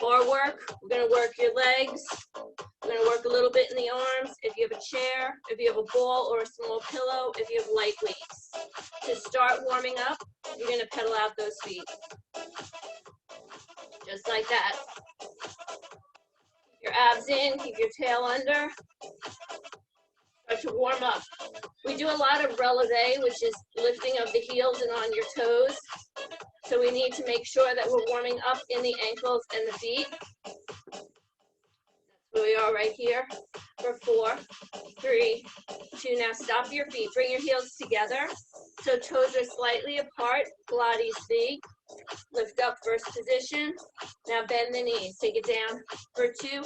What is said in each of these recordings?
bar work. We're gonna work your legs. We're gonna work a little bit in the arms. If you have a chair, if you have a ball or a small pillow, if you have light weights. To start warming up, you're gonna pedal out those feet. Just like that. Keep your abs in, keep your tail under. Start to warm up. We do a lot of releve, which is lifting of the heels and on your toes. So we need to make sure that we're warming up in the ankles and the feet. That's where we are right here. For 4, 3, 2. Now stop your feet. Bring your heels together. So toes are slightly apart. Pilates feet. Lift up, first position. Now bend the knees. Take it down for 2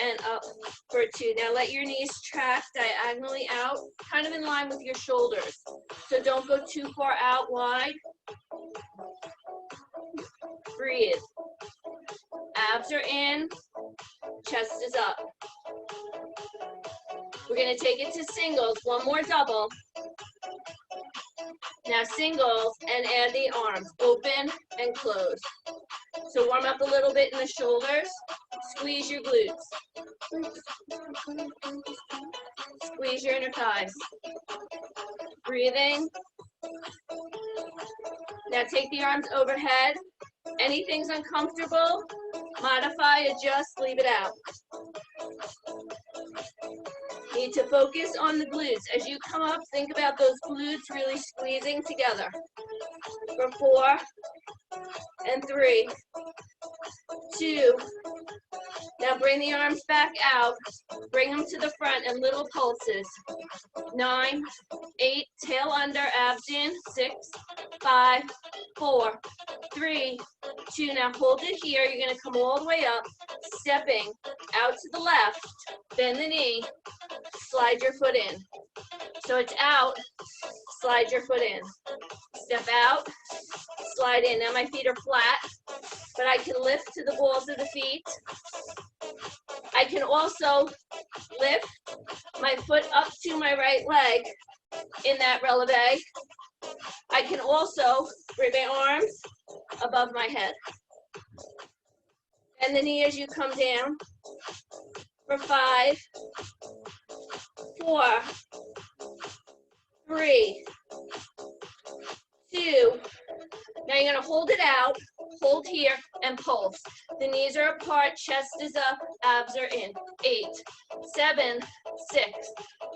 and up for 2. Now let your knees track diagonally out, kind of in line with your shoulders. So don't go too far out wide. Breathe. Abs are in, chest is up. We're going to take it to singles. One more double. Now singles and add the arms. Open and close. So warm up a little bit in the shoulders. Squeeze your glutes. Squeeze your inner thighs. Breathing. Now take the arms overhead. Anything's uncomfortable, modify, adjust, leave it out. Need to focus on the glutes. As you come up, think about those glutes really squeezing together. For 4 and 3, 2. Now bring the arms back out. Bring them to the front in little pulses. 9, 8, tail under, abs in. 6, 5, 4, 3, 2. Now hold it here. You're going to come all the way up, stepping out to the left. Bend the knee. Slide your foot in. So it's out. Slide your foot in. Step out. Slide in. Now my feet are flat, but I can lift to the balls of the feet. I can also lift my foot up to my right leg in that releve. I can also bring my arms above my head. Bend the knee as you come down. For 5, 4, 3, 2. Now you're going to hold it out, hold here, and pulse. The knees are apart, chest is up, abs are in. 8, 7, 6,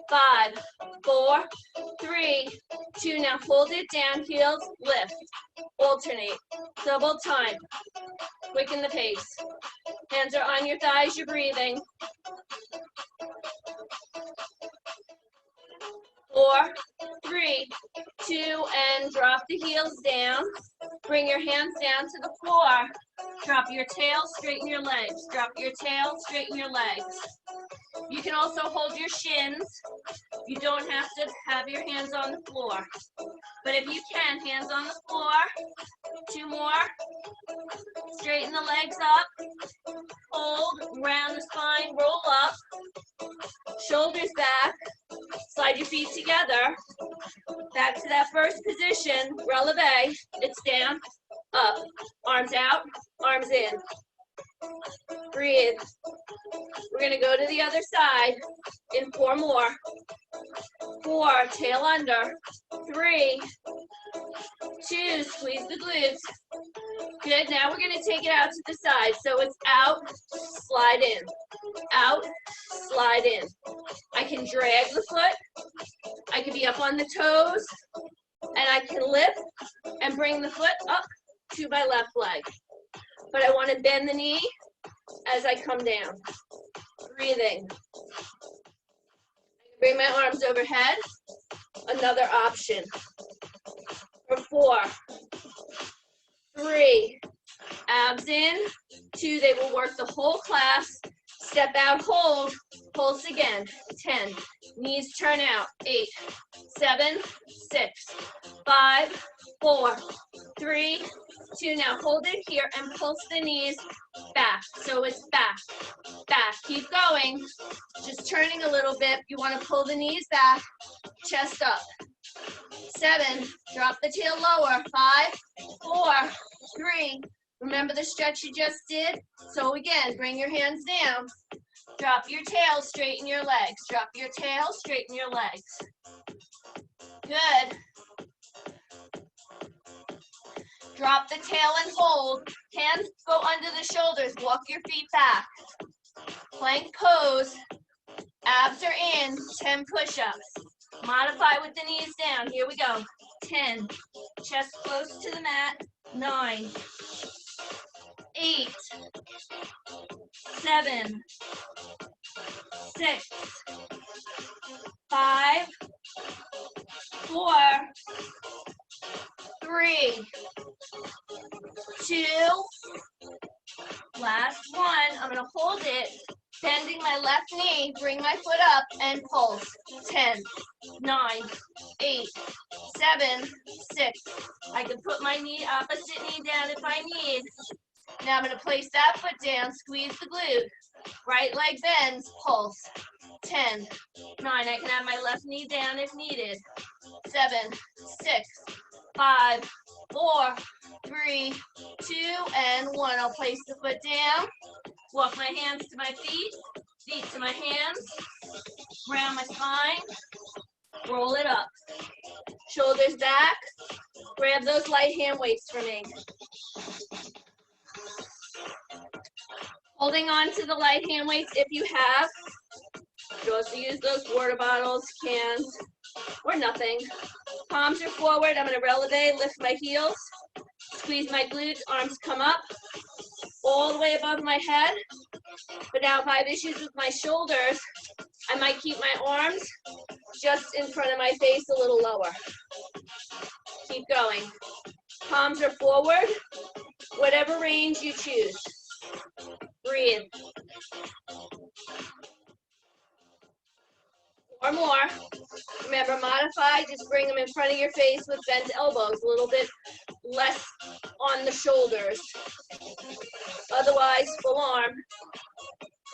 5, 4, 3, 2. Now hold it down, heels, lift. Alternate. Double time. Quicken the pace. Hands are on your thighs, you're breathing. 4, 3, 2, and drop the heels down. Bring your hands down to the floor. Drop your tail, straighten your legs. Drop your tail, straighten your legs. You can also hold your shins. You don't have to have your hands on the floor. But if you can, hands on the floor. 2 more. Straighten the legs up. Hold, round the spine, roll up. Shoulders back. Slide your feet together. Back to that first position. Releve. It's down, up. Arms out, arms in. Breathe. We're going to go to the other side in 4 more. 4, tail under. 3, 2, squeeze the glutes. Good, now we're going to take it out to the side. So it's out, slide in. Out, slide in. I can drag the foot. I can be up on the toes. And I can lift and bring the foot up to my left leg. But I want to bend the knee as I come down. Breathing. Bring my arms overhead. Another option. For 4, 3, abs in. 2, they will work the whole class. Step out, hold, pulse again. 10, knees turn out. 8, 7, 6, 5, 4, 3, 2. Now hold it here and pulse the knees back. So it's back, back. Keep going. Just turning a little bit. You want to pull the knees back, chest up. 7, drop the tail lower. 5, 4, 3, Remember the stretch you just did? So again, bring your hands down. Drop your tail, straighten your legs. Drop your tail, straighten your legs. Good. Drop the tail and hold. Hands go under the shoulders. Walk your feet back. Plank pose. Abs are in. 10 push-ups. Modify with the knees down. Here we go. 10. Chest close to the mat. 9. 8. 7. 6. 5. 4. 3. 2. Last one. I'm going to hold it. Bending my left knee, bring my foot up and pulse. 10, 9, 8, 7, 6. I can put my opposite knee down if I need. Now I'm going to place that foot down, squeeze the glute. Right leg bends, pulse. 10, 9. I can have my left knee down if needed. 7, 6, 5, 4, 3, 2, and 1. I'll place the foot down. Walk my hands to my feet, feet to my hands, round my spine, roll it up. Shoulders back, grab those light hand weights for me. Holding on to the light hand weights if you have. You also use those water bottles, cans, or nothing. Palms are forward, I'm gonna releve, lift my heels, squeeze my glutes, arms come up. All the way above my head. But now if I have issues with my shoulders, I might keep my arms just in front of my face a little lower. Keep going. Palms are forward, whatever range you choose. Breathe. Or more. Remember, modify, just bring them in front of your face with bent elbows, a little bit less on the shoulders. Otherwise, full arm.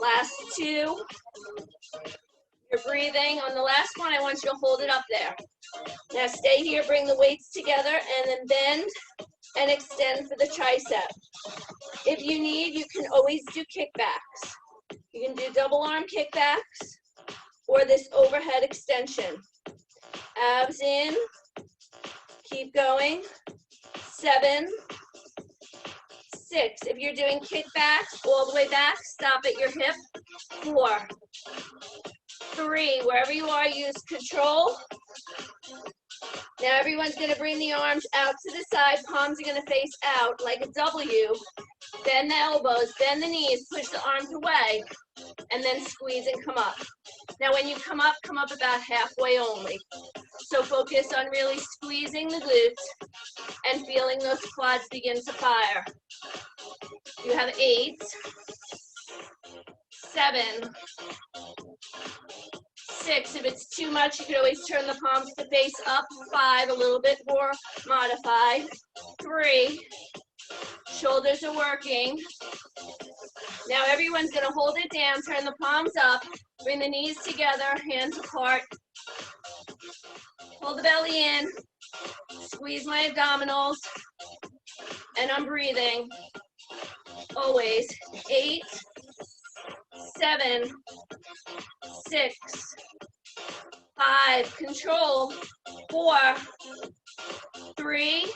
Last 2. You're breathing. On the last one, I want you to hold it up there. Now stay here, bring the weights together, and then bend and extend for the tricep. If you need, you can always do kickbacks. You can do double arm kickbacks or this overhead extension. Abs in. Keep going. 7, 6. If you're doing kickbacks all the way back, stop at your hip. 4, 3. Wherever you are, use control. Now everyone's going to bring the arms out to the side. Palms are going to face out like a W. Bend the elbows, bend the knees, push the arms away, and then squeeze and come up. Now when you come up about halfway only. So focus on really squeezing the glutes and feeling those quads begin to fire. You have 8, 7, 6. If it's too much, you can always turn the palms to face up. 5, a little bit more modified. 3, shoulders are working. Now everyone's going to hold it down, turn the palms up, bring the knees together, hands apart. Hold the belly in, squeeze my abdominals, and I'm breathing. Always. 8, 7, 6, 5, control. 4, 3,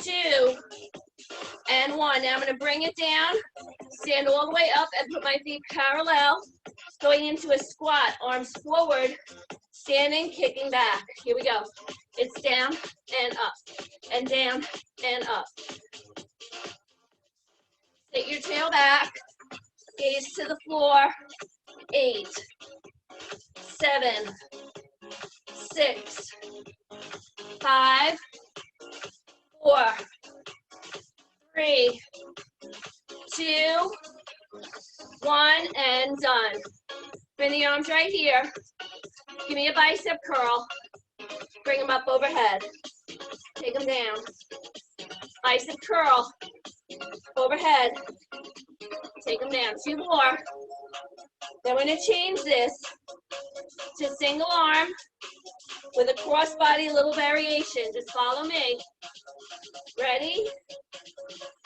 2, and 1. Now I'm going to bring it down, stand all the way up and put my feet parallel, going into a squat, arms forward, standing, kicking back. Here we go. It's down and up, and down and up. Take your tail back, gaze to the floor. 8, 7, 6, 5, 4, 3, 2, 1, and done. Bring the arms right here. Give me a bicep curl. Bring them up overhead. Take them down. Bicep curl. Overhead. Take them down. 2 more. Then we're going to change this to single arm with a crossbody little variation. Just follow me. Ready?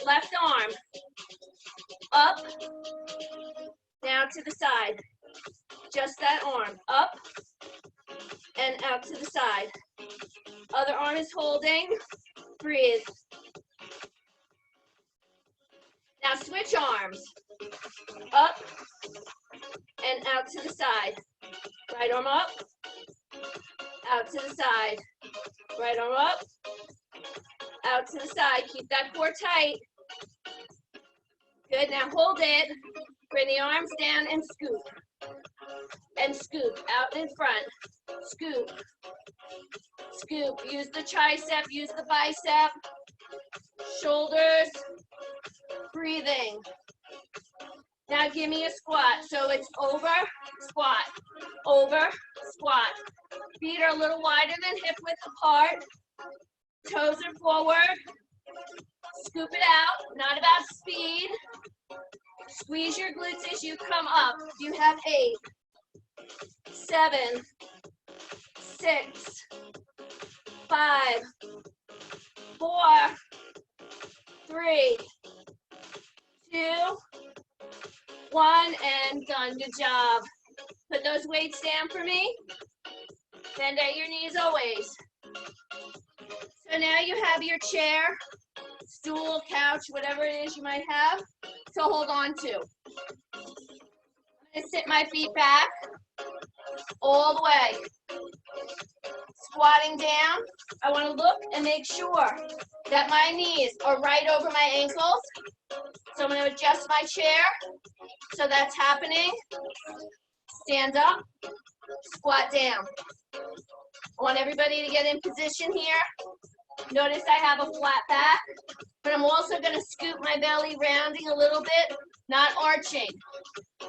Left arm. Up. Now to the side. Just that arm. Up. And out to the side. Other arm is holding. Breathe. Now switch arms. Up and out to the side. Right arm up. Out to the side. Right arm up. Out to the side. Keep that core tight. Good. Now hold it. Bring the arms down and scoop. And scoop. Out in front. Scoop. Scoop. Use the tricep. Use the bicep. Shoulders. Breathing. Now give me a squat. So it's over, squat, over, squat. Feet are a little wider than hip width apart. Toes are forward. Scoop it out. Not about speed. Squeeze your glutes as you come up. You have 8, 7, 6, 5, 4, 3, 2, 1, and done. Good job. Put those weights down for me. Bend at your knees always. So now you have your chair, stool, couch, whatever it is you might have to hold on to. I'm going to sit my feet back all the way. Squatting down, I want to look and make sure that my knees are right over my ankles. So I'm going to adjust my chair so that's happening. Stand up, squat down. I want everybody to get in position here. Notice I have a flat back, but I'm also going to scoop my belly, rounding a little bit, not arching.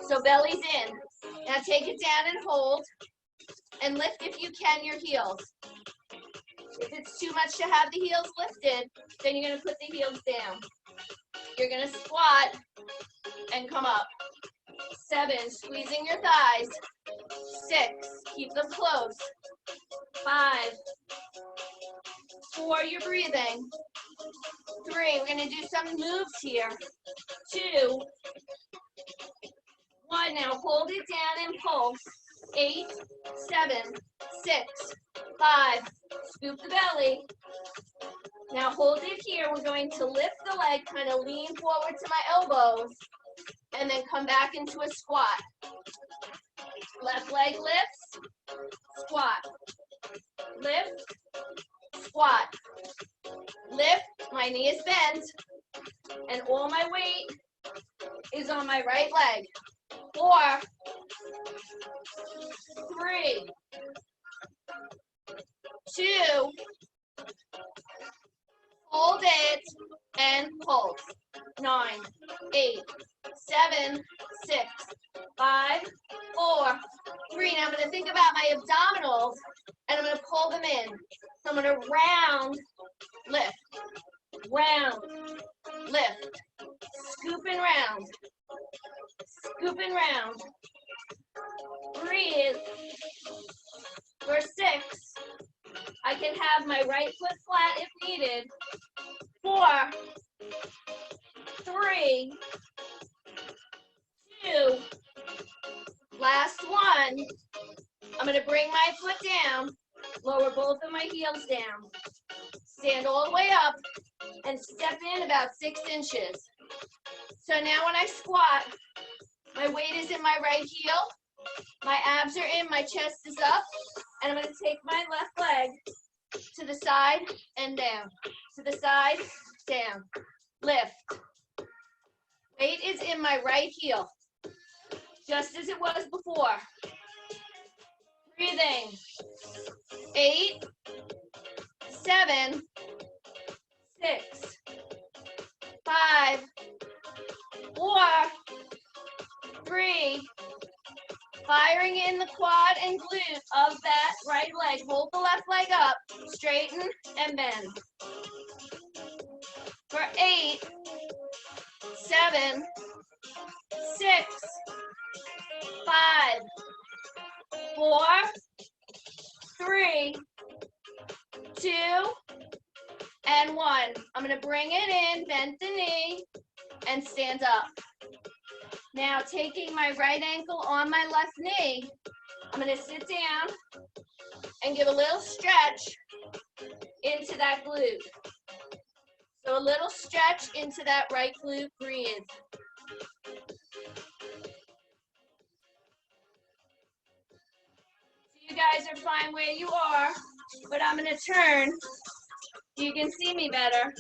So belly's in. Now take it down and hold, and lift if you can your heels. If it's too much to have the heels lifted, then you're going to put the heels down. You're going to squat and come up. 7, squeezing your thighs. 6, keep them close. 5, 4, you're breathing. 3, we're going to do some moves here. 2, 1, now hold it down and pulse. 8, 7, 6, 5, scoop the belly. Now hold it here. We're going to lift the leg, kind of lean forward to my elbows, and then come back into a squat. Left leg lifts, squat, lift, squat, lift, my knee is bent, and all my weight is on my right leg. 4, 3, 2, hold it, and pulse. 9, 8, 7, 6, 5, 4, 3. Now I'm going to think about my abdominals, and I'm going to pull them in. So I'm going to round, lift, round, lift, scoop and round, scoop and round. Breathe. For 6, I can have my right foot flat if needed. 4, 3, 2, last one. I'm going to bring my foot down, lower both of my heels down, stand all the way up, and step in about 6 inches. So now when I squat, my weight is in my right heel, my abs are in, my chest is up, and I'm going to take my left leg to the side and down, to the side, down, lift. Weight is in my right heel, just as it was before. Breathing. 8, 7, 6, 5, 4, 3, firing in the quad and glute of that right leg. Hold the left leg up, straighten and bend. For 8, 7, 6, 5, 4, 3, 2, and 1. I'm going to bring it in, bend the knee, and stand up. Now, taking my right ankle on my left knee, I'm going to sit down and give a little stretch into that glute. So a little stretch into that right glute, breathe. You guys are fine where you are, but I'm going to turn so you can see me better.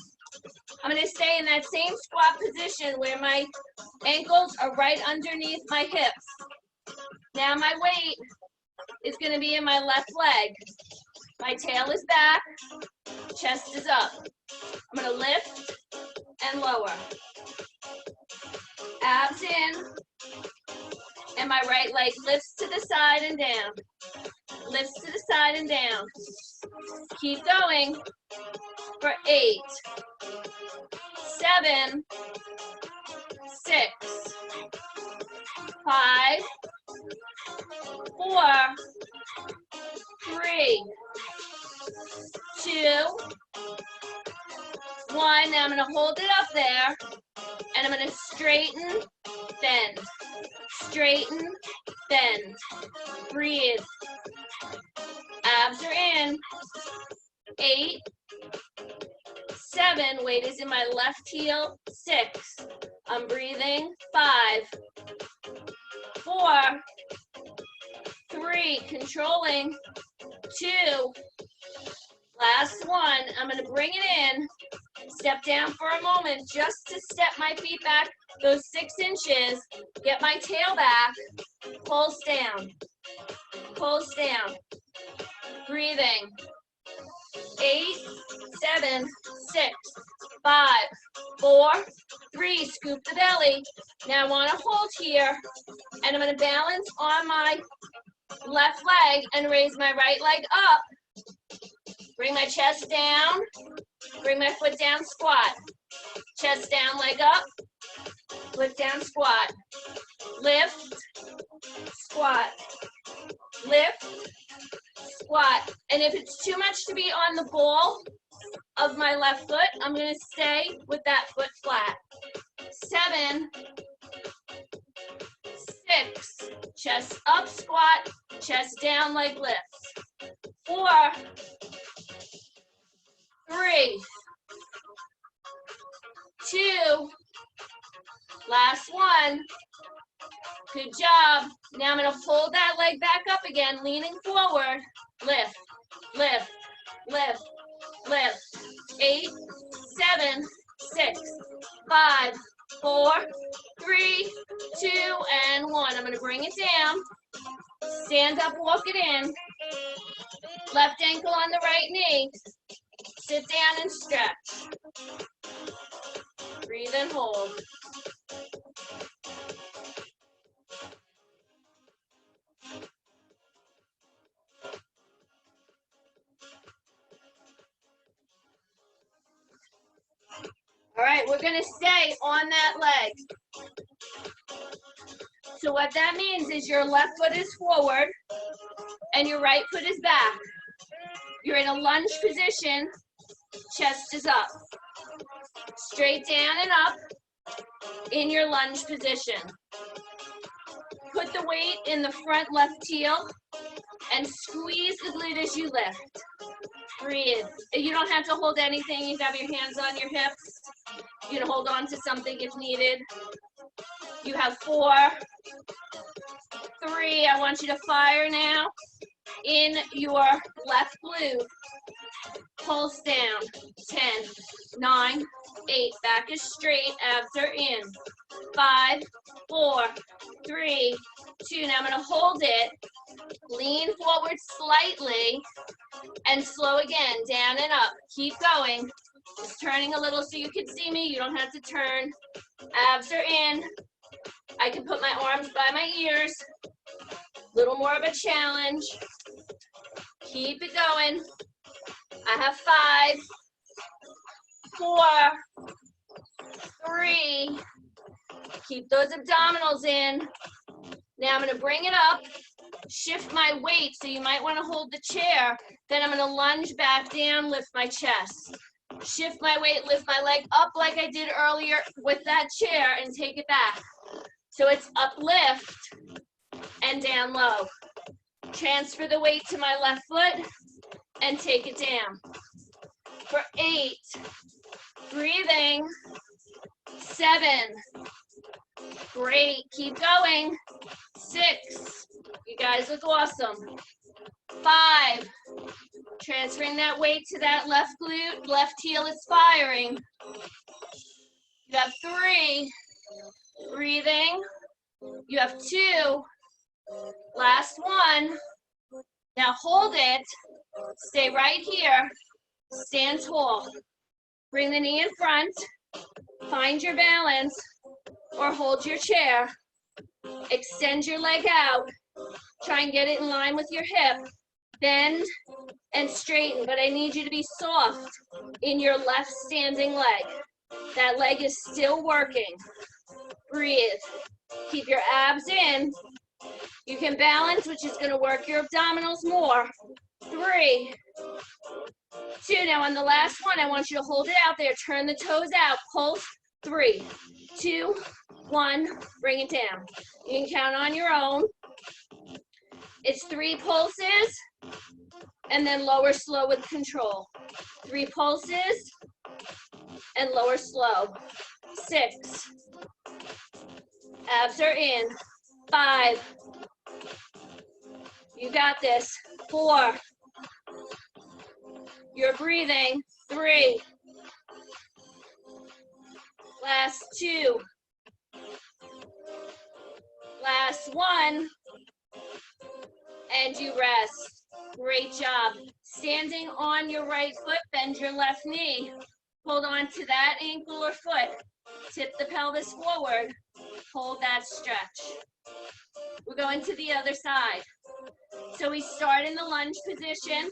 I'm going to stay in that same squat position where my ankles are right underneath my hips. Now my weight is going to be in my left leg. My tail is back, chest is up. I'm going to lift and lower. Abs in, and my right leg lifts to the side and down. Lifts to the side and down. Keep going for 8, 7, 6, 5, 4, 3, 2, 1. Now I'm going to hold it up there, and I'm going to straighten, bend. Straighten, bend. Breathe. Abs are in. 8, 7. Weight is in my left heel. 6. I'm breathing. 5, 4, 3. Controlling. 2. Last 1. I'm going to bring it in. Step down for a moment just to step my feet back those 6 inches. Get my tail back. Pulse down. Pulse down. Breathing. 8, 7, 6, 5, 4, 3. Scoop the belly. Now I want to hold here, and I'm going to balance on my left leg and raise my right leg up. Bring my chest down. Bring my foot down, squat. Chest down, leg up. Foot down, squat. Lift, squat. Lift, squat. And if it's too much to be on the ball of my left foot, I'm going to stay with that foot flat. 7, 6. Chest up, squat. Chest down, leg lifts. 4, 3, 2. Last 1. Good job. Now I'm going to hold that leg back up again, leaning forward. Lift, lift, lift, lift. 8, 7, 6, 5, 4, 3, 2, and 1. I'm going to bring it down. Stand up, walk it in. Left ankle on the right knee. Sit down and stretch. Breathe and hold. All right, we're going to stay on that leg. So what that means is your left foot is forward and your right foot is back. You're in a lunge position, chest is up. Straight down and up in your lunge position. Put the weight in the front left heel and squeeze the glute as you lift. Breathe. You don't have to hold anything. You have your hands on your hips. You can hold on to something if needed. You have 4, 3. I want you to fire now in your left glute. Pulse down. 10, 9, 8. Back is straight. Abs are in. 5, 4, 3, 2. Now I'm going to hold it. Lean forward slightly and slow again. Down and up. Keep going. Just turning a little so you can see me. You don't have to turn. Abs are in. I can put my arms by my ears. A little more of a challenge. Keep it going. I have 5, 4, 3. Keep those abdominals in. Now I'm going to bring it up. Shift my weight, so you might want to hold the chair. Then I'm going to lunge back down, lift my chest. Shift my weight, lift my leg up like I did earlier with that chair and take it back. So it's uplift and down low. Transfer the weight to my left foot and take it down. For 8, breathing, 7, great, keep going, 6, you guys look awesome, 5, transferring that weight to that left glute, left heel is firing, you have 3, breathing, you have 2, last 1, now hold it, stay right here, stand tall, bring the knee in front, find your balance, or hold your chair, extend your leg out, try and get it in line with your hip, bend and straighten, but I need you to be soft in your left standing leg. That leg is still working. Breathe. Keep your abs in. You can balance, which is going to work your abdominals more. 3, 2, now on the last one, I want you to hold it out there, turn the toes out, pulse, 3, 2, 1, bring it down. You can count on your own. It's 3 pulses, and then lower slow with control. 3 pulses, and lower slow. 6, abs are in. 5, you got this. 4, you're breathing. 3, last 2, last 1, and you rest. Great job. Standing on your right foot, bend your left knee. Hold on to that ankle or foot. Tip the pelvis forward. Hold that stretch. We're going to the other side. So we start in the lunge position.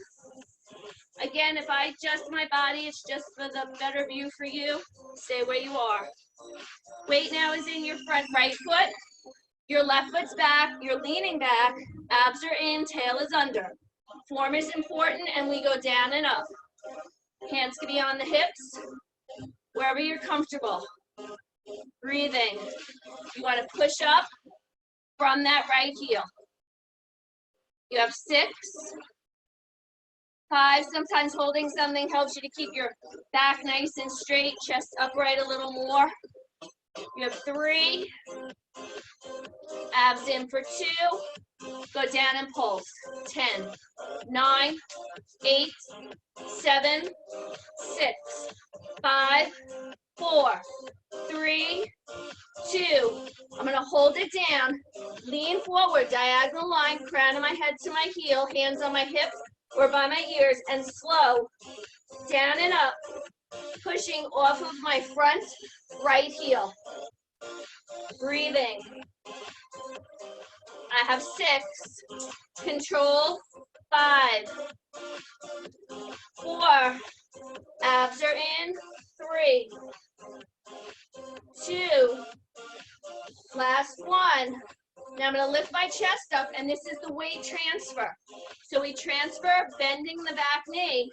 Again, if I adjust my body, it's just for the better view for you. Stay where you are. Weight now is in your front right foot. Your left foot's back. You're leaning back. Abs are in. Tail is under. Form is important, and we go down and up. Hands can be on the hips, wherever you're comfortable. Breathing. You want to push up from that right heel. You have 6, 5, sometimes holding something helps you to keep your back nice and straight, chest upright a little more. You have 3, abs in for 2, go down and pulse. 10, 9, 8, 7, 6, 5, 4, 3, 2. I'm going to hold it down, lean forward, diagonal line, crown of my head to my heel, hands on my hips or by my ears, and slow down and up, pushing off of my front right heel. Breathing. I have 6, control, 5, 4, abs are in, 3, 2, last 1. Now I'm going to lift my chest up, and this is the weight transfer. So we transfer, bending the back knee,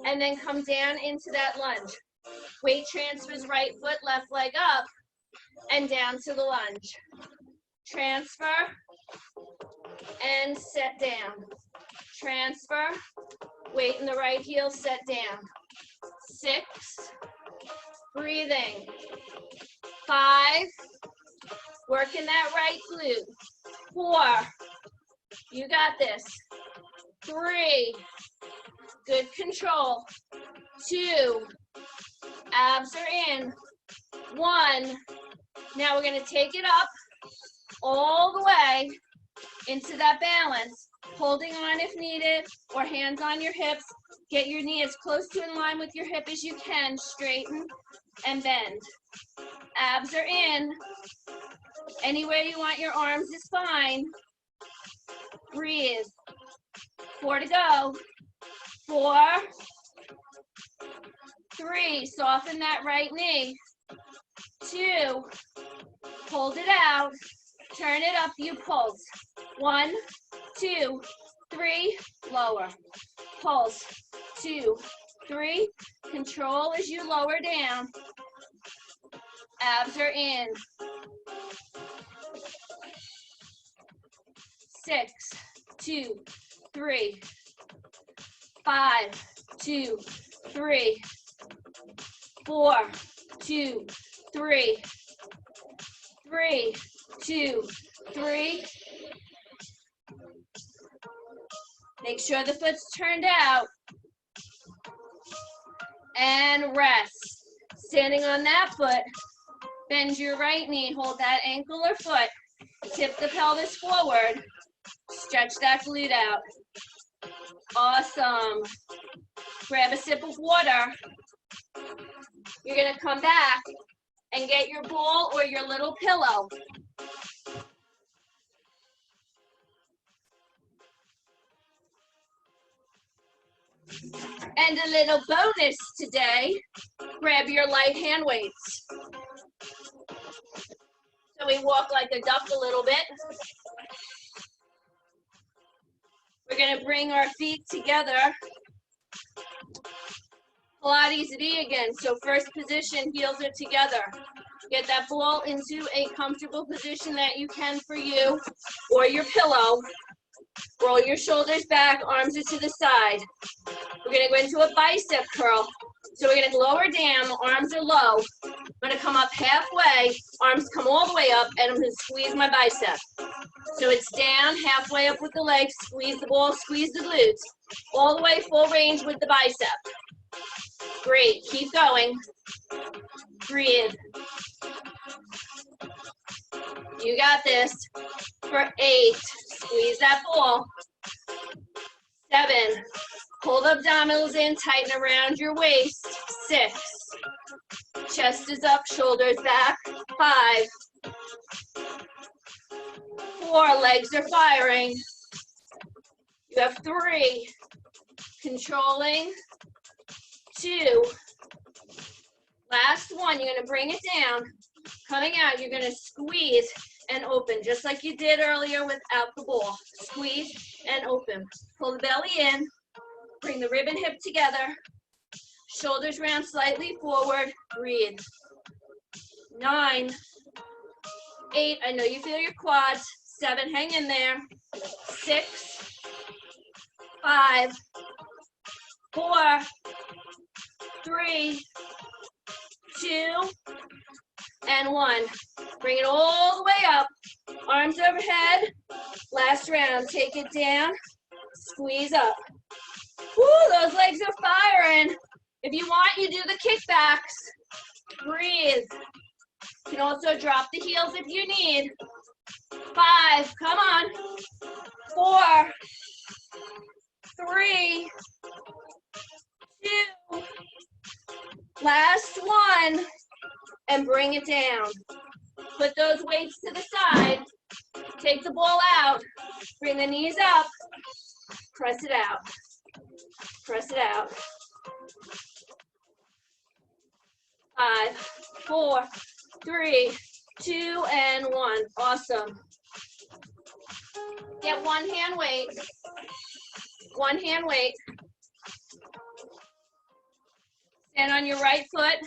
and then come down into that lunge. Weight transfers right foot, left leg up, and down to the lunge. Transfer, and set down. Transfer, weight in the right heel, set down. 6, breathing. 5, working that right glute. 4, you got this. 3, good control. 2, abs are in. 1, now we're going to take it up all the way into that balance, holding on if needed, or hands on your hips. Get your knee as close to in line with your hip as you can. Straighten and bend. Abs are in. Anywhere you want your arms is fine. Breathe. 4 to go. 4, 3, soften that right knee. 2, hold it out. Turn it up, you pulse. 1, 2, 3, lower. Pulse. 2, 3, Control as you lower down. Abs are in. 6, 2, 3, 5, 2, 3, 4, 2, 3, 3, 2, 3. Make sure the foot's turned out. And rest. Standing on that foot, bend your right knee, hold that ankle or foot, tip the pelvis forward, stretch that glute out. Awesome. Grab a sip of water. You're gonna come back and get your ball or your little pillow. And a little bonus today, grab your light hand weights. So we walk like a duck a little bit. We're gonna bring our feet together. Pilates V again, so first position, heels are together. Get that ball into a comfortable position that you can for you, or your pillow. Roll your shoulders back, arms are to the side. We're gonna go into a bicep curl. So we're gonna lower down, the arms are low. I'm gonna come up halfway, arms come all the way up, and I'm gonna squeeze my bicep. So it's down, halfway up with the legs, squeeze the ball, squeeze the glutes. All the way full range with the bicep. Great, keep going. Breathe. You got this. For 8, squeeze that ball. 7, pull the abdominals in, tighten around your waist. 6, chest is up, shoulders back. 5, 4, legs are firing. You have 3, controlling. 2, last one, you're gonna bring it down. Coming out, you're gonna squeeze and open, just like you did earlier without the ball. Squeeze and open. Pull the belly in, bring the rib and hip together. Shoulders round slightly forward, breathe. 9, 8, I know you feel your quads. 7, hang in there. 6, 5, 4, 3, 2, and 1. Bring it all the way up. Arms overhead. Last round. Take it down. Squeeze up. Woo, those legs are firing. If you want, you do the kickbacks. Breathe. You can also drop the heels if you need. 5, come on. 4, 3, 2, last one, and bring it down. Put those weights to the side. Take the ball out. Bring the knees up. Press it out. Press it out. 5, 4, 3, 2, and 1. Awesome. Get one hand weight. One hand weight. Stand on your right foot.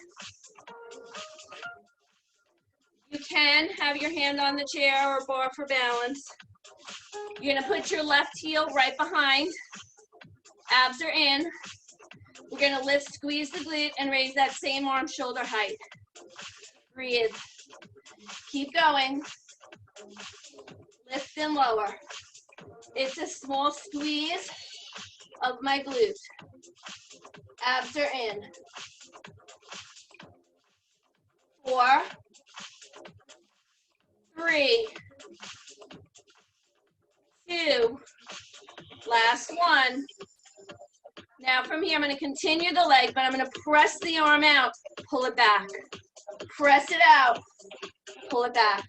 You can have your hand on the chair or bar for balance. You're gonna put your left heel right behind. Abs are in. We're gonna lift, squeeze the glute, and raise that same arm shoulder height. Breathe. Keep going. Lift and lower. It's a small squeeze of my glute. Abs are in. 4, 3, 2, last one. Now from here, I'm going to continue the leg, but I'm going to press the arm out, pull it back. Press it out, pull it back.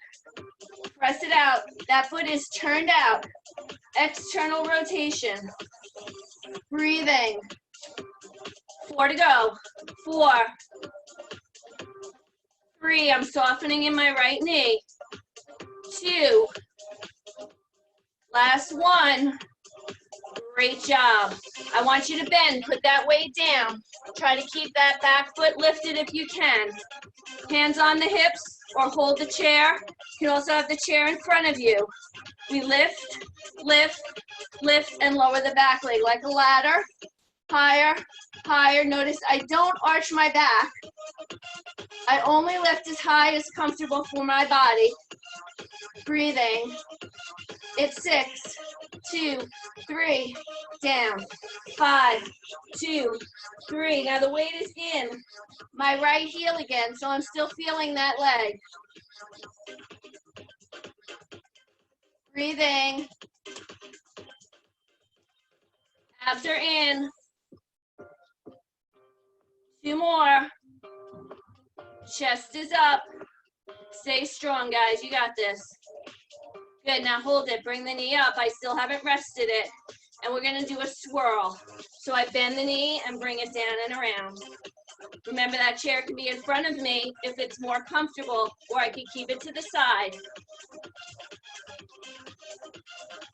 Press it out. That foot is turned out. External rotation. Breathing. 4 to go. 4, 3, I'm softening in my right knee. 2, last one. Great job. I want you to bend. Put that weight down. Try to keep that back foot lifted if you can. Hands on the hips or hold the chair. You can also have the chair in front of you. We lift, lift, lift, and lower the back leg like a ladder. Higher, higher. Notice I don't arch my back. I only lift as high as comfortable for my body. Breathing. It's 6, 2, 3, down. 5, 2, 3. Now the weight is in my right heel again, so I'm still feeling that leg. Breathing. Abs are in. 2 more. Chest is up. Stay strong, guys. You got this. Good. Now hold it. Bring the knee up. I still haven't rested it. And we're going to do a swirl. So I bend the knee and bring it down and around. Remember, that chair can be in front of me if it's more comfortable, or I can keep it to the side.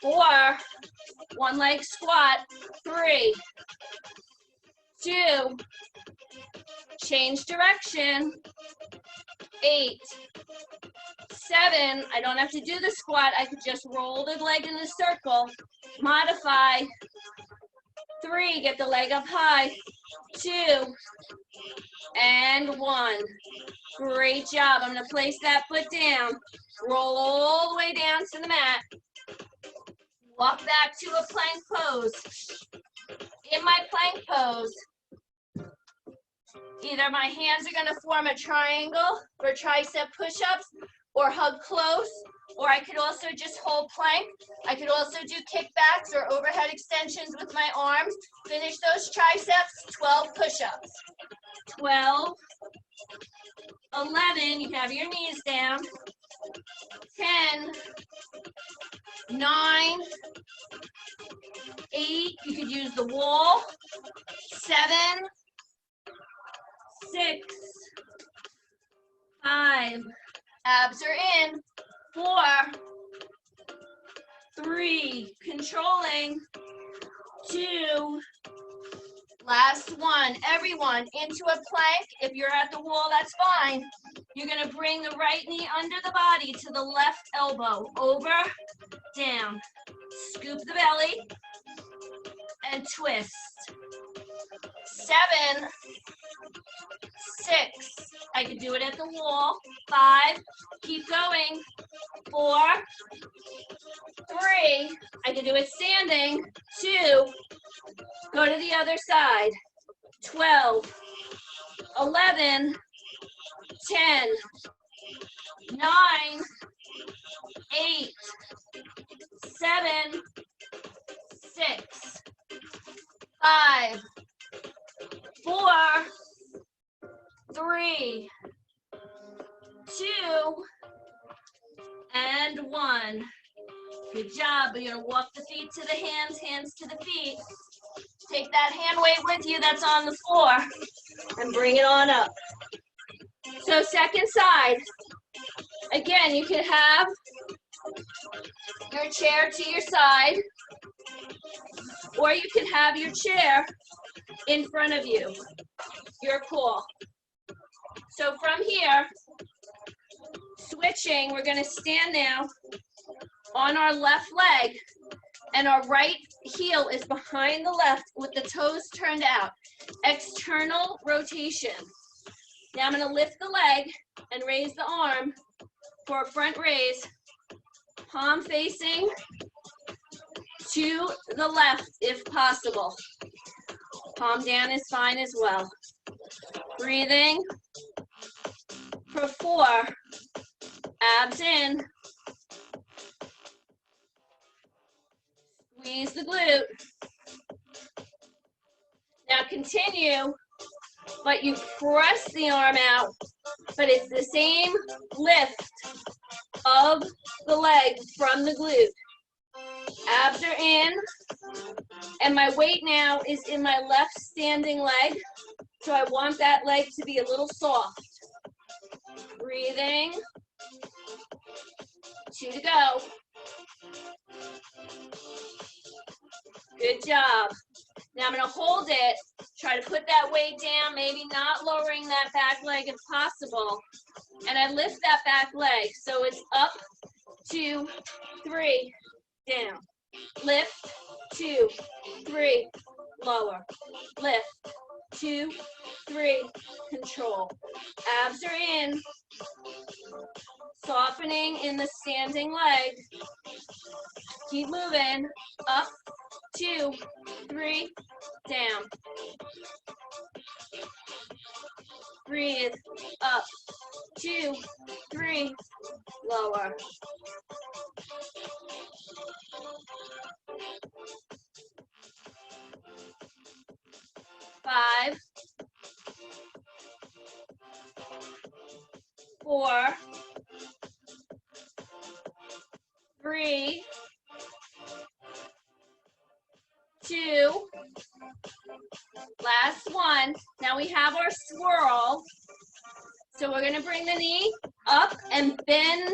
4, 1 leg squat. 3, 2, change direction. 8, 7, I don't have to do the squat. I could just roll the leg in a circle. Modify. 3, get the leg up high. 2, and 1. Great job. I'm going to place that foot down. Roll all the way down to the mat. Walk back to a plank pose. In my plank pose, either my hands are going to form a triangle for tricep push-ups or hug close, or I could also just hold plank. I could also do kickbacks or overhead extensions with my arms. Finish those triceps, 12 push-ups. 12, 11, you can have your knees down. 10, 9, 8, you could use the wall. 7, 6, 5, abs are in. 4, 3, controlling. 2, last one. Everyone into a plank. If you're at the wall, that's fine. You're going to bring the right knee under the body to the left elbow. Over, down. Scoop the belly and twist. 7, 6, I could do it at the wall. 5, keep going. 4, 3, I can do it standing. 2, go to the other side. 12, 11, 10, 9, 8, 7, 6, 5, 4, 3, 2, and 1. Good job. You're going to walk the feet to the hands, hands to the feet. Take that hand weight with you that's on the floor and bring it on up. So second side. Again, you can have your chair to your side, or you can have your chair in front of you. Your call. So from here, switching, we're going to stand now on our left leg, and our right heel is behind the left with the toes turned out. External rotation. Now I'm going to lift the leg and raise the arm for a front raise. Palm facing to the left if possible. Palm down is fine as well. Breathing for 4. Abs in. Squeeze the glute. Now continue, but you press the arm out, but it's the same lift of the leg from the glute. Abs are in, and my weight now is in my left standing leg, so I want that leg to be a little soft. Breathing. 2 to go. Good job. Now I'm going to hold it. Try to put that weight down, maybe not lowering that back leg if possible. And I lift that back leg. So it's up, 2, 3, down. Lift, 2, 3, lower. Lift, 2, 3, control. Abs are in. Softening in the standing leg. Keep moving. Up, 2, 3, down. Breathe. Up, 2, 3, lower. Five, 4, 3, 2, last one. Now we have our swirl. So we're going to bring the knee up and bend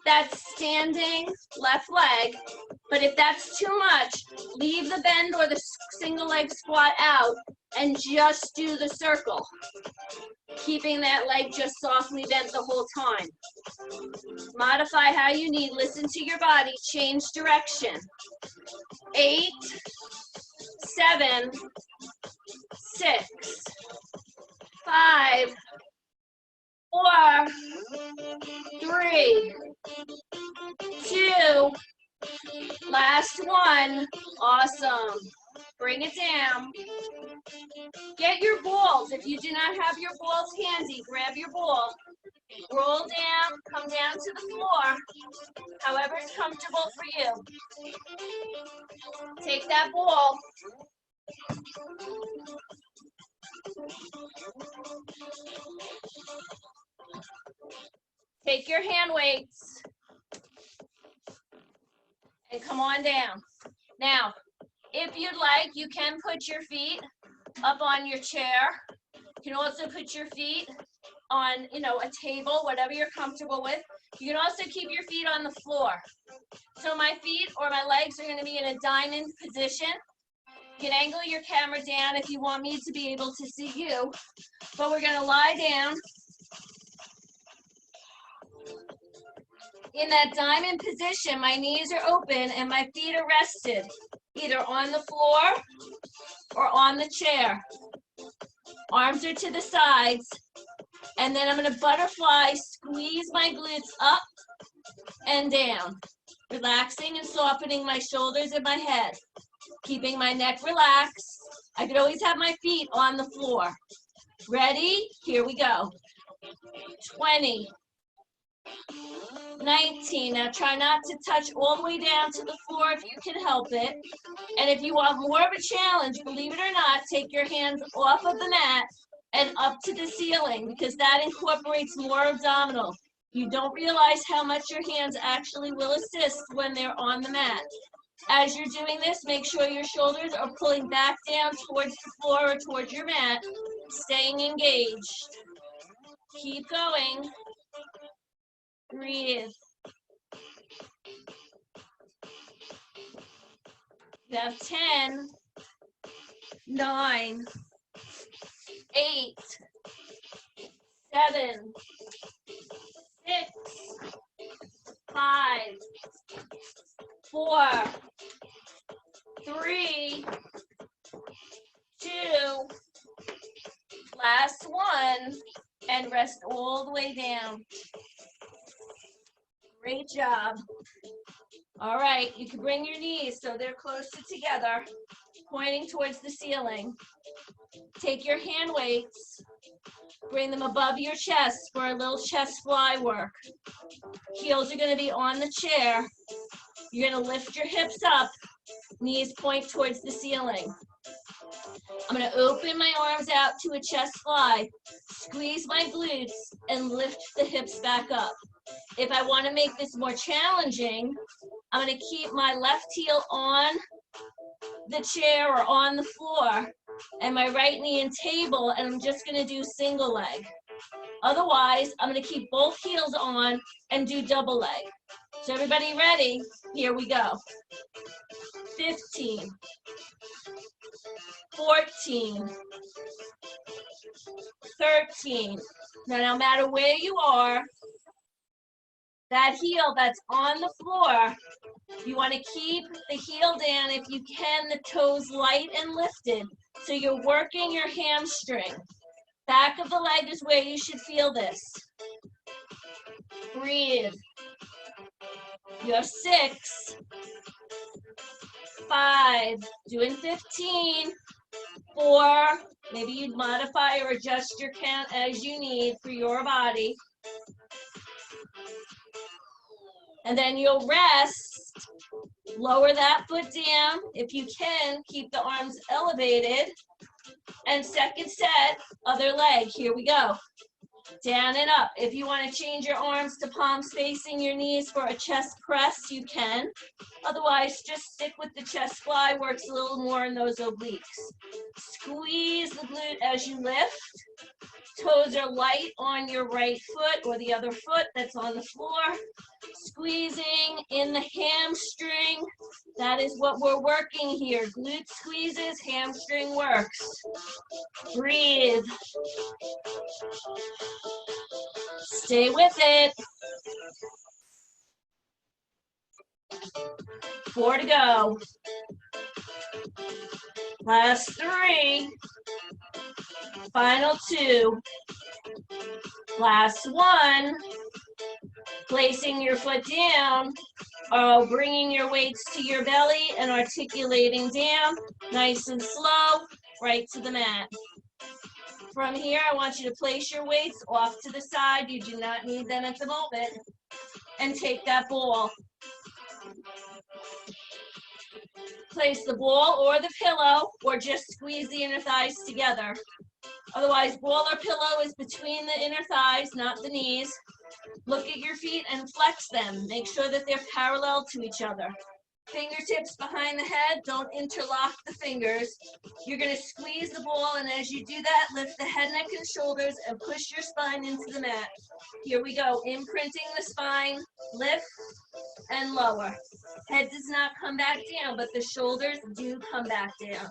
that standing left leg. But if that's too much, leave the bend or the single leg squat out and just do the circle, keeping that leg just softly bent the whole time. Modify how you need. Listen to your body. Change direction. 8, 7, 6, 5, 4, 3, 2, last one. Awesome. Bring it down. Get your balls. If you do not have your balls handy, grab your ball. Roll down, come down to the floor, however it's comfortable for you. Take that ball. Take your hand weights and come on down. Now, if you'd like, you can put your feet up on your chair. You can also put your feet on, a table, whatever you're comfortable with. You can also keep your feet on the floor. So my feet or my legs are going to be in a diamond position. You can angle your camera down if you want me to be able to see you. But we're going to lie down in that diamond position. My knees are open and my feet are rested, either on the floor or on the chair. Arms are to the sides. And then I'm going to butterfly, squeeze my glutes up and down, relaxing and softening my shoulders and my head, keeping my neck relaxed. I could always have my feet on the floor. Ready? Here we go. 20, 19. Now try not to touch all the way down to the floor if you can help it. And if you want more of a challenge, believe it or not, take your hands off of the mat and up to the ceiling, because that incorporates more abdominal. You don't realize how much your hands actually will assist when they're on the mat. As you're doing this, make sure your shoulders are pulling back down towards the floor or towards your mat, staying engaged. Keep going. Breathe. You have 10, 9, 8, 7, 6, 5, 4, 3, 2, last one, and rest all the way down. Great job. All right, you can bring your knees so they're closer together, pointing towards the ceiling. Take your hand weights, bring them above your chest for a little chest fly work. Heels are going to be on the chair. You're going to lift your hips up, knees point towards the ceiling. I'm going to open my arms out to a chest fly, squeeze my glutes, and lift the hips back up. If I want to make this more challenging, I'm going to keep my left heel on the chair or on the floor and my right knee in table, and I'm just going to do single leg. Otherwise, I'm going to keep both heels on and do double leg. So everybody ready? Here we go. 15, 14, 13. Now, no matter where you are, that heel that's on the floor, you want to keep the heel down. If you can, the toes light and lifted. So you're working your hamstring. Back of the leg is where you should feel this. Breathe. You have 6, 5, doing 15, 4, maybe you'd modify or adjust your count as you need for your body. And then you'll rest, lower that foot down. If you can, keep the arms elevated. And second set, other leg, here we go. Down and up. If you want to change your arms to palms facing your knees for a chest press, you can. Otherwise, just stick with the chest fly, works a little more in those obliques. Squeeze the glute as you lift. Toes are light on your right foot or the other foot that's on the floor. Squeezing in the hamstring. That is what we're working here. Glute squeezes, hamstring works. Breathe. Stay with it. 4 to go. Last 3. Final 2. Last 1. Placing your foot down, bringing your weights to your belly and articulating down, nice and slow, right to the mat. From here, I want you to place your weights off to the side. You do not need them at the moment. And take that ball. Place the ball or the pillow, or just squeeze the inner thighs together. Otherwise, ball or pillow is between the inner thighs, not the knees. Look at your feet and flex them. Make sure that they're parallel to each other. Fingertips behind the head, don't interlock the fingers. You're going to squeeze the ball, and as you do that, lift the head, neck, and shoulders and push your spine into the mat. Here we go, imprinting the spine, lift and lower. Head does not come back down, but the shoulders do come back down.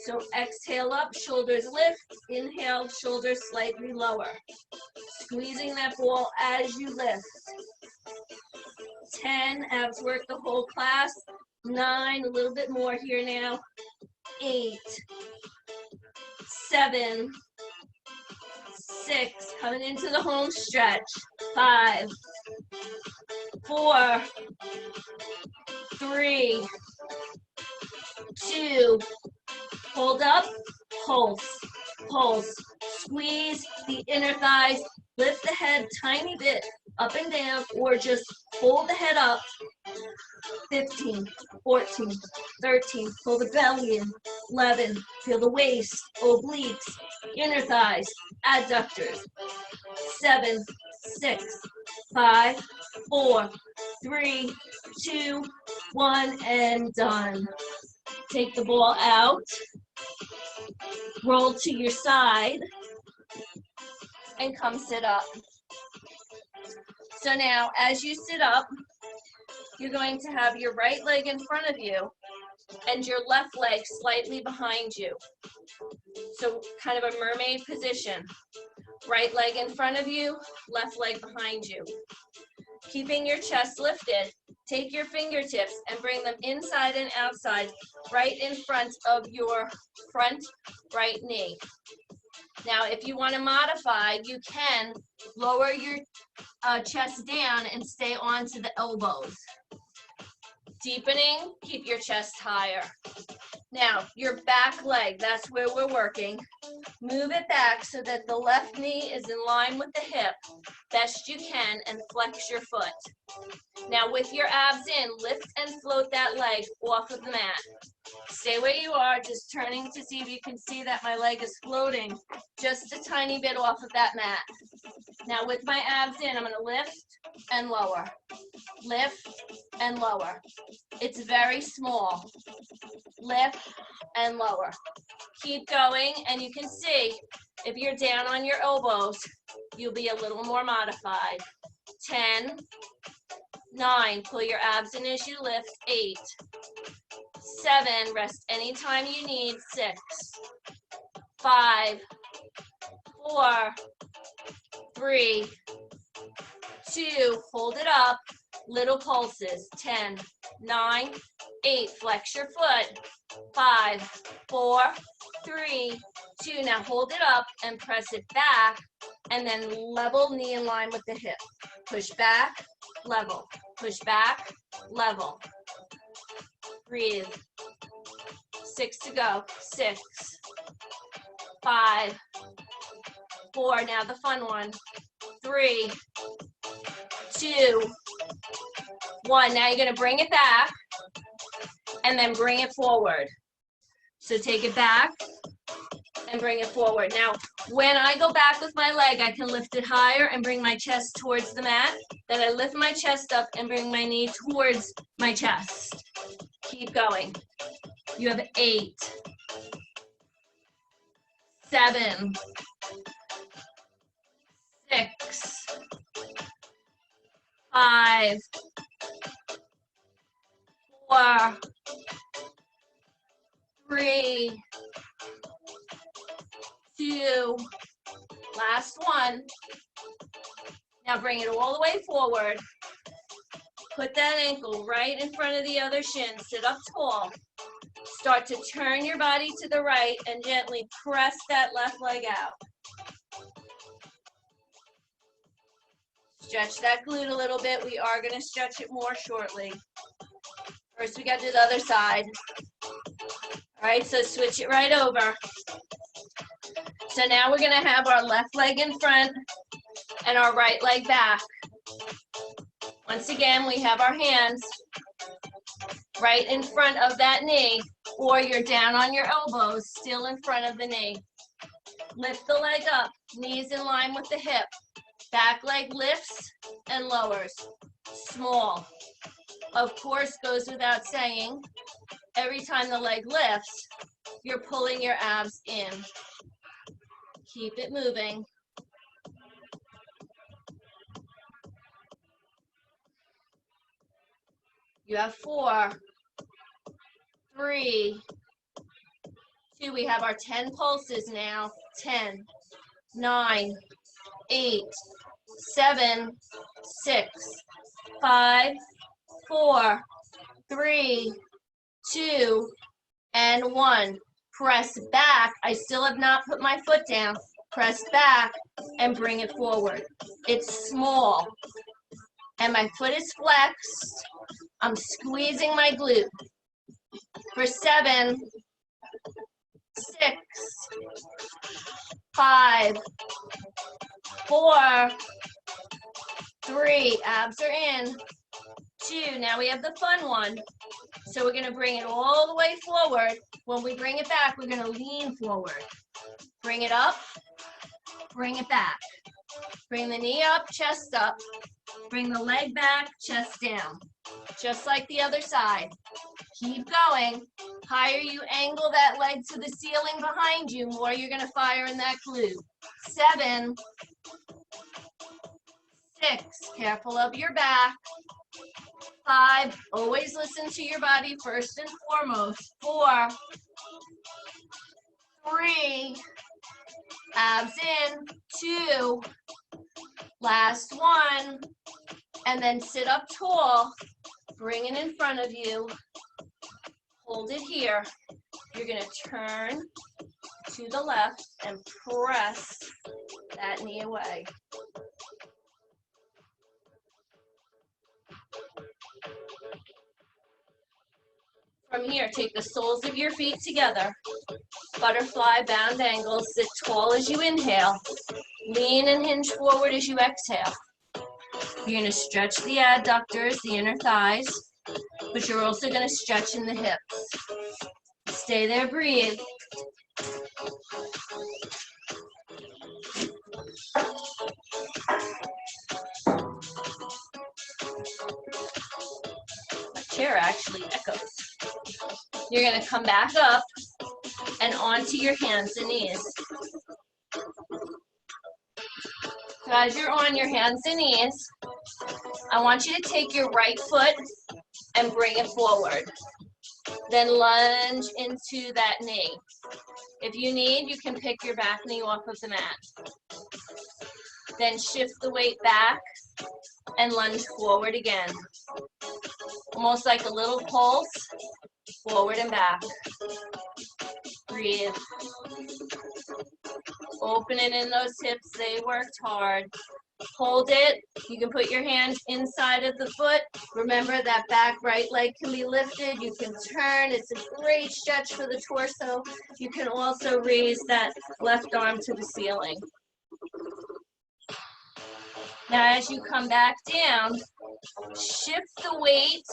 So exhale up, shoulders lift, inhale, shoulders slightly lower. Squeezing that ball as you lift. 10, abs work the whole class. 9, a little bit more here now. 8, 7, 6, coming into the home stretch. 5, 4, 3, 2, hold up, pulse, pulse. Squeeze the inner thighs, lift the head tiny bit up and down, or just hold the head up. 15, 14, 13, pull the belly in. 11, feel the waist, obliques, inner thighs, adductors. 7, 6, 5, 4, 3, 2, 1, and done. Take the ball out, roll to your side, and come sit up. So now, as you sit up, you're going to have your right leg in front of you and your left leg slightly behind you. So kind of a mermaid position. Right leg in front of you, left leg behind you. Keeping your chest lifted, take your fingertips and bring them inside and outside, right in front of your front right knee. Now, if you want to modify, you can lower your chest down and stay onto the elbows. Deepening, keep your chest higher. Now, your back leg, that's where we're working. Move it back so that the left knee is in line with the hip, best you can, and flex your foot. Now, with your abs in, lift and float that leg off of the mat. Stay where you are, just turning to see if you can see that my leg is floating just a tiny bit off of that mat. Now, with my abs in, I'm going to lift and lower. Lift and lower. It's very small. Lift and lower. Keep going, and you can see if you're down on your elbows, you'll be a little more modified. 10, 9, pull your abs in as you lift. 8, 7, rest anytime you need. 6, 5, 4, 3, 2, hold it up, little pulses. 10, 9, 8, flex your foot. 5, 4, 3, 2, now hold it up and press it back, and then level knee in line with the hip. Push back, level, push back, level. Breathe. 6 to go. 6, 5, 4, now the fun one. 3, 2, 1. Now you're going to bring it back and then bring it forward. So take it back and bring it forward. Now, when I go back with my leg, I can lift it higher and bring my chest towards the mat. Then I lift my chest up and bring my knee towards my chest. Keep going. You have 8, 7, 6, 5, 4, 3, 2, last one. Now bring it all the way forward. Put that ankle right in front of the other shin. Sit up tall. Start to turn your body to the right and gently press that left leg out. Stretch that glute a little bit. We are going to stretch it more shortly. First, we got to do the other side. All right, so switch it right over. So now we're going to have our left leg in front and our right leg back. Once again, we have our hands right in front of that knee, or you're down on your elbows, still in front of the knee. Lift the leg up, knees in line with the hip. Back leg lifts and lowers. Small. Of course, goes without saying, every time the leg lifts, you're pulling your abs in. Keep it moving. You have 4, 3, 2. We have our 10 pulses now. 10, 9, 8, 7, 6, 5, 4, 3, 2, and 1. Press back. I still have not put my foot down. Press back and bring it forward. It's small. And my foot is flexed. I'm squeezing my glute. For 7, 6, 5, 4, 3, abs are in. 2, now we have the fun one. So we're gonna bring it all the way forward. When we bring it back, we're gonna lean forward. Bring it up, bring it back. Bring the knee up, chest up. Bring the leg back, chest down. Just like the other side. Keep going. Higher you angle that leg to the ceiling behind you, more you're gonna fire in that glute. 7, 6, careful of your back. 5, always listen to your body first and foremost. 4, 3, abs in. 2, last one, and then sit up tall. Bring it in front of you. Hold it here. You're going to turn to the left and press that knee away. From here, take the soles of your feet together. Butterfly, bound angle. Sit tall as you inhale. Lean and hinge forward as you exhale. You're going to stretch the adductors, the inner thighs, but you're also going to stretch in the hips. Stay there, breathe. My chair actually echoes. You're going to come back up and onto your hands and knees. So as you're on your hands and knees, I want you to take your right foot and bring it forward. Then lunge into that knee. If you need, you can pick your back knee off of the mat. Then shift the weight back and lunge forward again. Almost like a little pulse, forward and back. Breathe. Opening in those hips, they worked hard. Hold it. You can put your hands inside of the foot. Remember that back right leg can be lifted. You can turn. It's a great stretch for the torso. You can also raise that left arm to the ceiling. Now as you come back down, shift the weight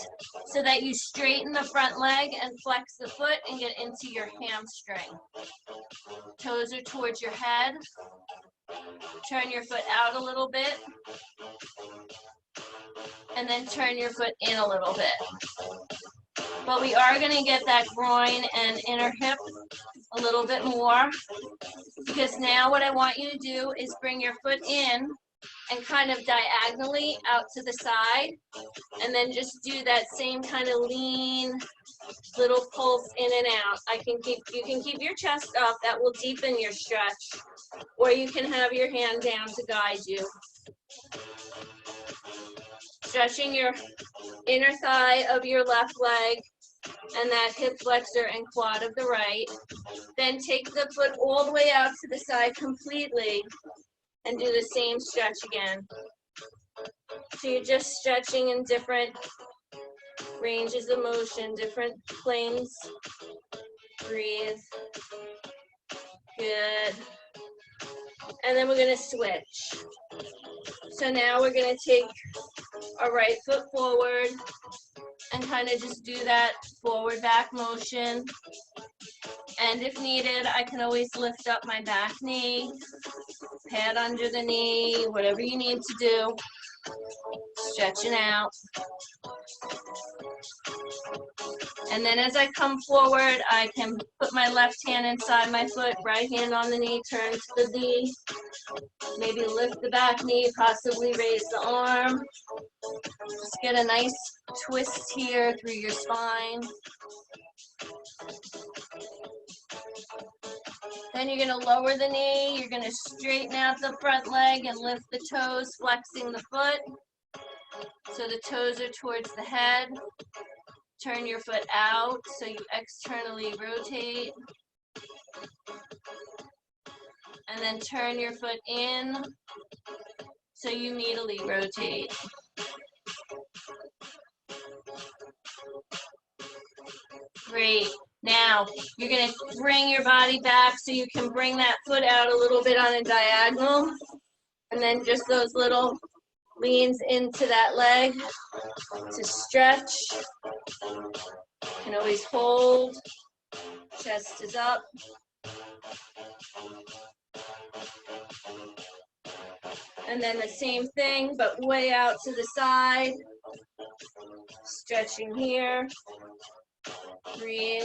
so that you straighten the front leg and flex the foot and get into your hamstring. Toes are towards your head. Turn your foot out a little bit. And then turn your foot in a little bit. But we are going to get that groin and inner hip a little bit more, because now what I want you to do is bring your foot in and kind of diagonally out to the side, and then just do that same kind of lean little pulse in and out. You can keep your chest up. That will deepen your stretch, or you can have your hand down to guide you. Stretching your inner thigh of your left leg and that hip flexor and quad of the right. Then take the foot all the way out to the side completely and do the same stretch again. So you're just stretching in different ranges of motion, different planes. Breathe. Good. And then we're going to switch. So now we're going to take our right foot forward and kind of just do that forward back motion. And if needed, I can always lift up my back knee, pad under the knee, whatever you need to do. Stretching out. And then as I come forward, I can put my left hand inside my foot, right hand on the knee, turn to the knee. Maybe lift the back knee, possibly raise the arm. Just get a nice twist here through your spine. Then you're going to lower the knee. You're going to straighten out the front leg and lift the toes, flexing the foot. So the toes are towards the head. Turn your foot out so you externally rotate. And then turn your foot in so you medially rotate. Great. Now, you're going to bring your body back so you can bring that foot out a little bit on a diagonal. And then just those little leans into that leg to stretch. You can always hold. Chest is up. And then the same thing, but way out to the side. Stretching here. Breathe.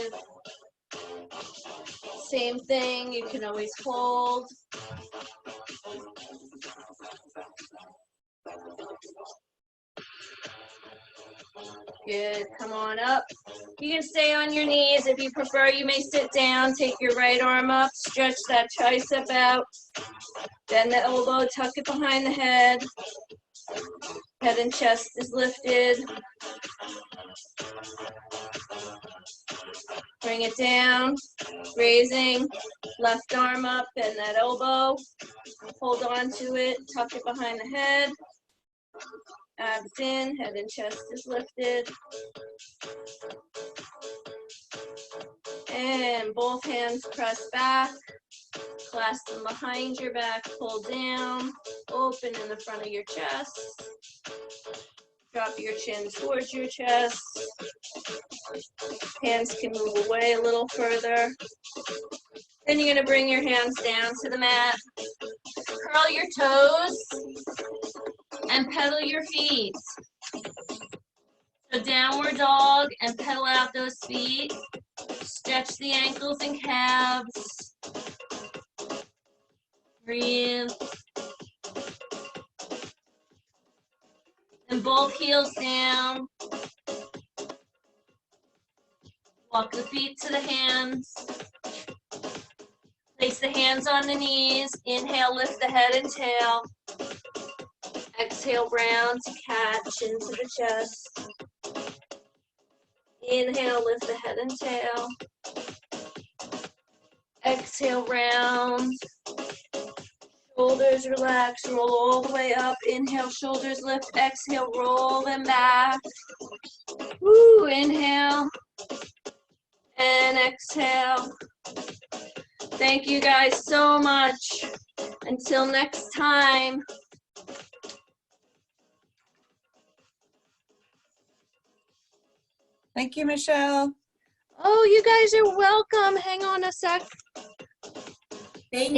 Same thing, you can always hold. Good, come on up. You can stay on your knees. If you prefer, you may sit down. Take your right arm up, stretch that tricep out. Bend the elbow, tuck it behind the head. Head and chest is lifted. Bring it down, raising, left arm up, bend that elbow. Hold on to it, tuck it behind the head. Abs in, head and chest is lifted. And both hands press back. Clasp them behind your back, pull down, open in the front of your chest. Drop your chin towards your chest. Hands can move away a little further. Then you're going to bring your hands down to the mat. Curl your toes and pedal your feet. So downward dog and pedal out those feet. Stretch the ankles and calves. Breathe. And both heels down. Walk the feet to the hands. Place the hands on the knees. Inhale, lift the head and tail. Exhale, round to catch into the chest. Inhale, lift the head and tail. Exhale, round. Shoulders relax, roll all the way up. Inhale, shoulders lift. Exhale, roll them back. Woo, inhale. And exhale. Thank you guys so much. Until next time. Thank you, Michelle. Oh, you guys are welcome. Hang on a sec. Thank